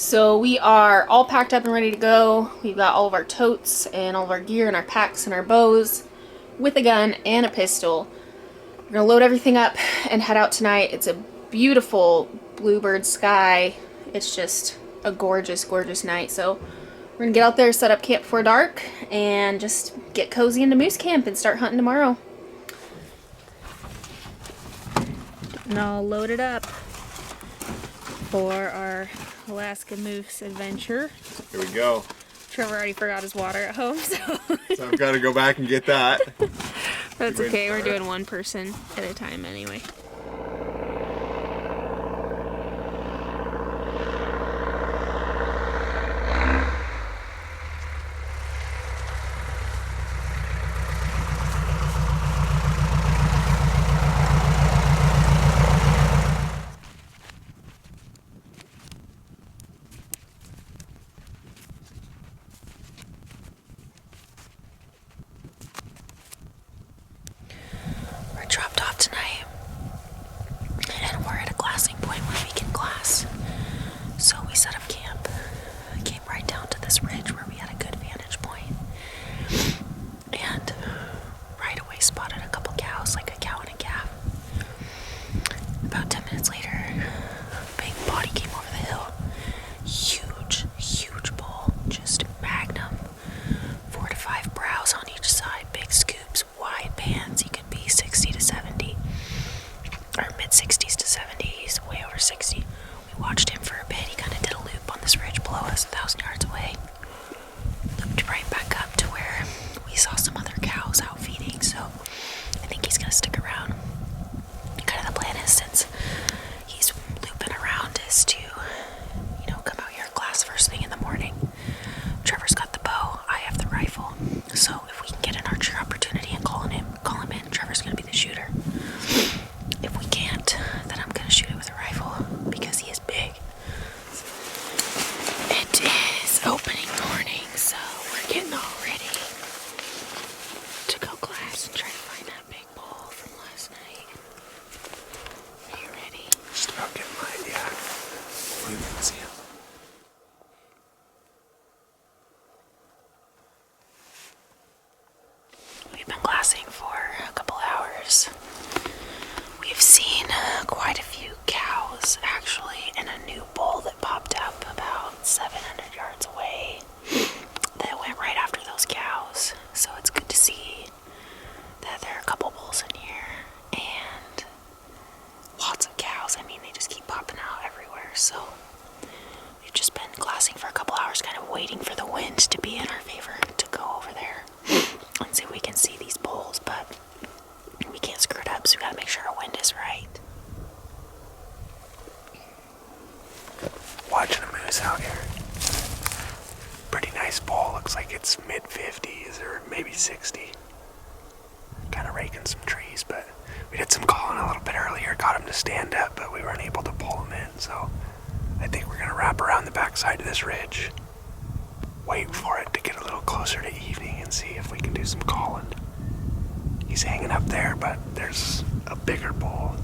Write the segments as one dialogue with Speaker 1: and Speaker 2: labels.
Speaker 1: So we are all packed up and ready to go. We've got all of our totes and all of our gear and our packs and our bows with a gun and a pistol. We're gonna load everything up and head out tonight. It's a beautiful bluebird sky. It's just a gorgeous, gorgeous night. So we're gonna get out there, set up camp before dark, and just get cozy into moose camp and start hunting tomorrow. And all loaded up for our Alaskan moose adventure.
Speaker 2: Here we go.
Speaker 1: Trevor already forgot his water at home, so
Speaker 2: I've got to go back and get that.
Speaker 1: That's okay. We're doing one person at a time anyway. We're dropped off tonight, and we're at a glassing point where we can glass. So we set up camp, came right down to this ridge where we had a good vantage point, and right away spotted a couple cows, like a cow and a calf. About 10 minutes later, a big body came over the hill. Huge, huge bull, just magnum. 4 to 5 browse on each side, big scoops, wide pans. He could be 60 to 70, or mid 60s to 70. He's way over 60. We watched him for a bit. He kind of did a loop on this ridge below us, 1,000 yards away. Looped right back up to where we saw some other cows out feeding, so I think he's gonna stick around. Kind of the plan is, since he's looping around, is to, come out here and glass first thing in the morning. Trevor's got the bow, I have the rifle. So if we can get an archer opportunity and call him in, Trevor's gonna be the shooter. If we can't, then I'm gonna shoot it with a rifle because he is big. It is opening morning, so we're getting all ready to go glass and try to find that big bull from last night. Are you ready?
Speaker 2: Just about getting mine, yeah. You can see him.
Speaker 1: We've been glassing for a couple hours. We've seen quite a few cows, actually, and a new bull that popped up about 700 yards away that went right after those cows. So it's good to see that there are a couple bulls in here and lots of cows. I mean, they just keep popping out everywhere. So we've just been glassing for a couple hours, kind of waiting for the wind to be in our favor to go over there and see if we can see these bulls, but we can't screw it up, so we gotta make sure our wind is right.
Speaker 2: Watching a moose out here. Pretty nice bull. Looks like it's mid 50s or maybe 60. Kind of raking some trees, but we did some calling a little bit earlier. Got him to stand up, but we weren't able to pull him in. So I think we're gonna wrap around the backside of this ridge, wait for it to get a little closer to evening, and see if we can do some calling. He's hanging up there, but there's a bigger bull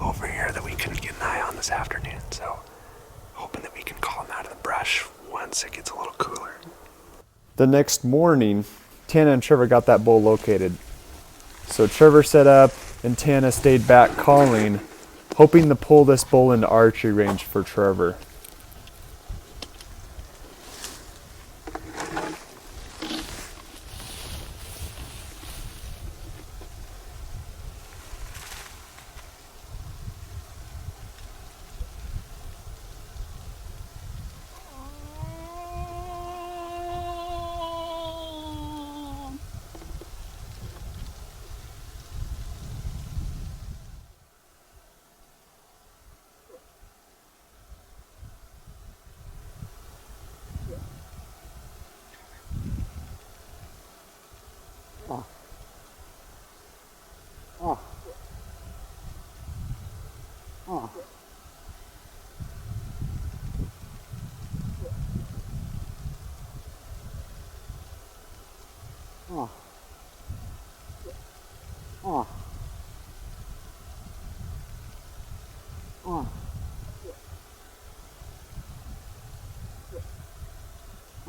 Speaker 2: over here that we couldn't get an eye on this afternoon, so hoping that we can call him out of the brush once it gets a little cooler.
Speaker 3: The next morning, Tana and Trevor got that bull located. So Trevor set up and Tana stayed back calling, hoping to pull this bull into archery range for Trevor.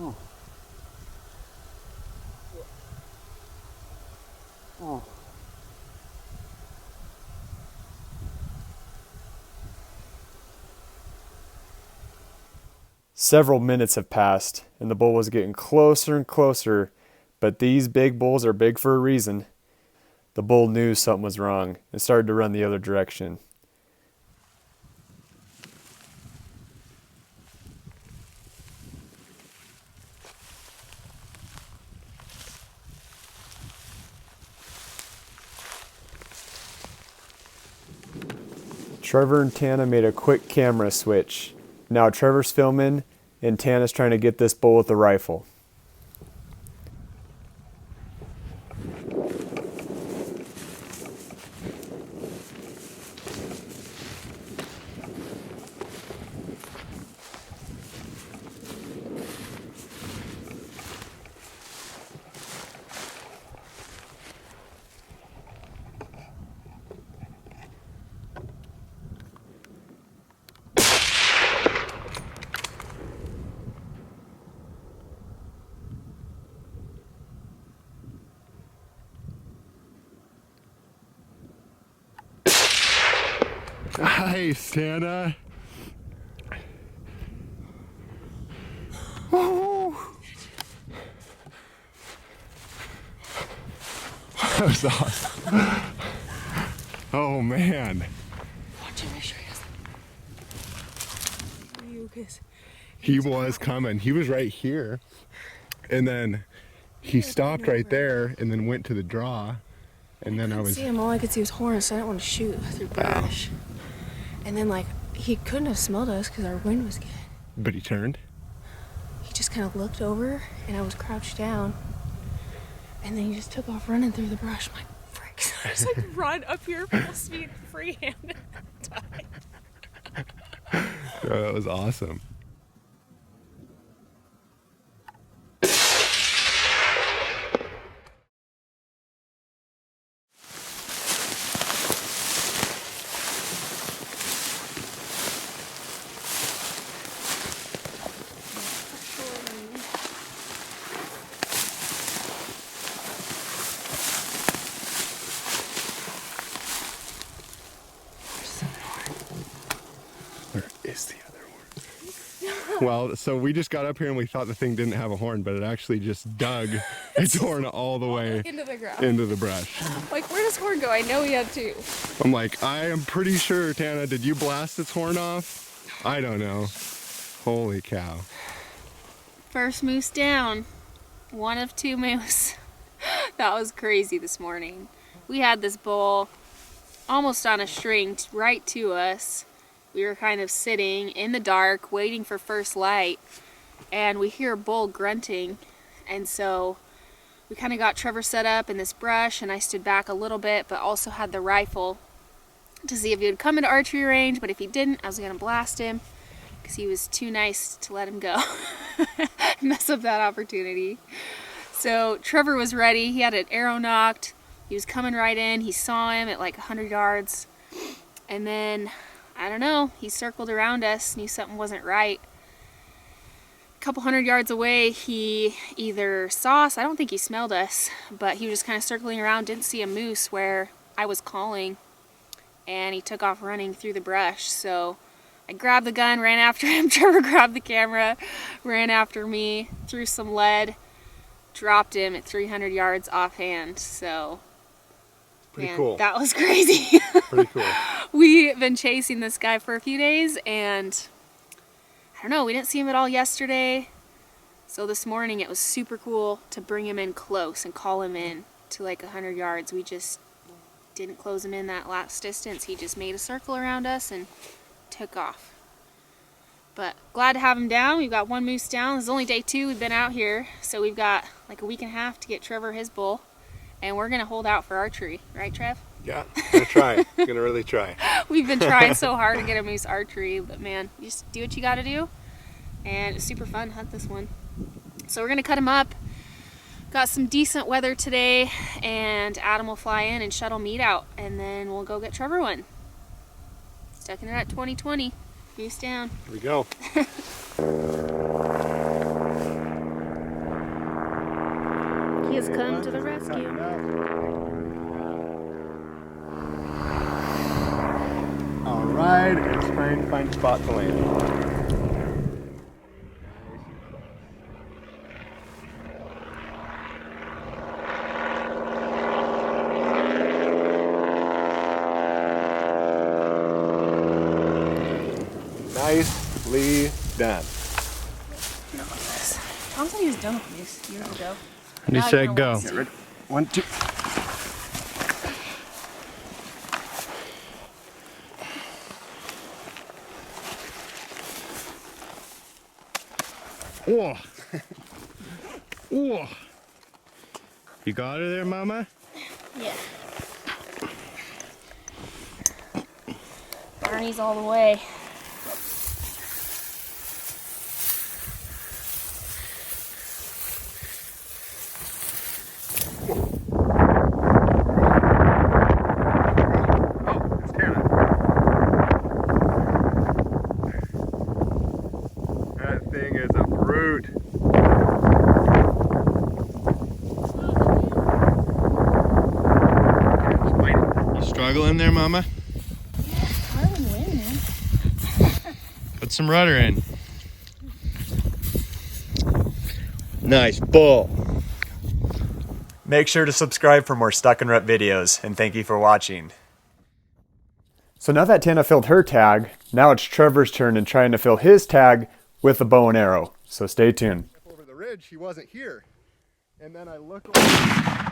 Speaker 2: Oh. Oh.
Speaker 3: Several minutes have passed, and the bull was getting closer and closer, but these big bulls are big for a reason. The bull knew something was wrong and started to run the other direction. Trevor and Tana made a quick camera switch. Now Trevor's filming, and Tana's trying to get this bull with the rifle.
Speaker 2: Nice, Tana. Oh. That was awesome. Oh man.
Speaker 1: Watch him, make sure he doesn't. You, cause
Speaker 2: He was coming. He was right here. And then he stopped right there and then went to the draw. And then I was
Speaker 1: see him. All I could see was horns, so I didn't want to shoot through brush. And then, like, he couldn't have smelled us because our wind was good.
Speaker 2: But he turned.
Speaker 1: He just kind of looked over, and I was crouched down. And then he just took off running through the brush. I'm like, frick. So I just, like, run up here full speed, free-handed, died.
Speaker 2: Oh, that was awesome. Where is the other horn? Well, so we just got up here and we thought the thing didn't have a horn, but it actually just dug its horn all the way
Speaker 1: Into the ground.
Speaker 2: into the brush.
Speaker 1: Like, where does horn go? I know he had two.
Speaker 2: I'm like, I am pretty sure, Tana, did you blast its horn off? I don't know. Holy cow.
Speaker 1: First moose down. One of two moose. That was crazy this morning. We had this bull almost on a string right to us. We were kind of sitting in the dark waiting for first light, and we hear a bull grunting, and so we kind of got Trevor set up in this brush, and I stood back a little bit but also had the rifle to see if he would come into archery range, but if he didn't, I was going to blast him because he was too nice to let him go. Mess up that opportunity. So Trevor was ready. He had an arrow knocked. He was coming right in. He saw him at like 100 yards. And then, I don't know, he circled around us, knew something wasn't right. A couple 100 yards away, he either saw us, I don't think he smelled us, but he was just kind of circling around, didn't see a moose where I was calling, and he took off running through the brush. So I grabbed the gun, ran after him. Trevor grabbed the camera, ran after me, threw some lead, dropped him at 300 yards offhand. So
Speaker 2: Pretty cool.
Speaker 1: That was crazy.
Speaker 2: Pretty cool.
Speaker 1: We've been chasing this guy for a few days, and I don't know, we didn't see him at all yesterday. So this morning it was super cool to bring him in close and call him in to like 100 yards. We just didn't close him in that last distance. He just made a circle around us and took off. But glad to have him down. We've got one moose down. This is only day 2 we've been out here, so we've got like a week and a half to get Trevor his bull. And we're going to hold out for archery. Right, Trev?
Speaker 2: Yeah, gonna try. Gonna really try.
Speaker 1: We've been trying so hard to get a moose archery, but man, you just do what you got to do. And it's super fun to hunt this one. So we're going to cut him up. Got some decent weather today, and Adam will fly in and shuttle meat out, and then we'll go get Trevor one. Stuck in it at 2020. Moose down.
Speaker 2: Here we go.
Speaker 1: the rescue.
Speaker 3: All right, let's try and find a spot to land. Nicely done.
Speaker 1: Tom said he was done with these years ago.
Speaker 4: And he
Speaker 1: Now
Speaker 4: said
Speaker 1: kinda
Speaker 4: go.
Speaker 1: wants to.
Speaker 3: Get ready. 1, 2.
Speaker 4: Whoa. Whoa. You got her there, Mama?
Speaker 1: Yeah. Barney's all the way.
Speaker 3: Oh, it's Tana. That thing is a brute.
Speaker 4: You struggling there, Mama?
Speaker 1: Hard and win, man.
Speaker 4: Put some rudder in. Nice bull.
Speaker 3: Make sure to subscribe for more Stuck and Rut videos, and thank you for watching. So now that Tana filled her tag, now it's Trevor's turn in trying to fill his tag with a bow and arrow. So stay tuned. Over the ridge, he wasn't here. And then I look over.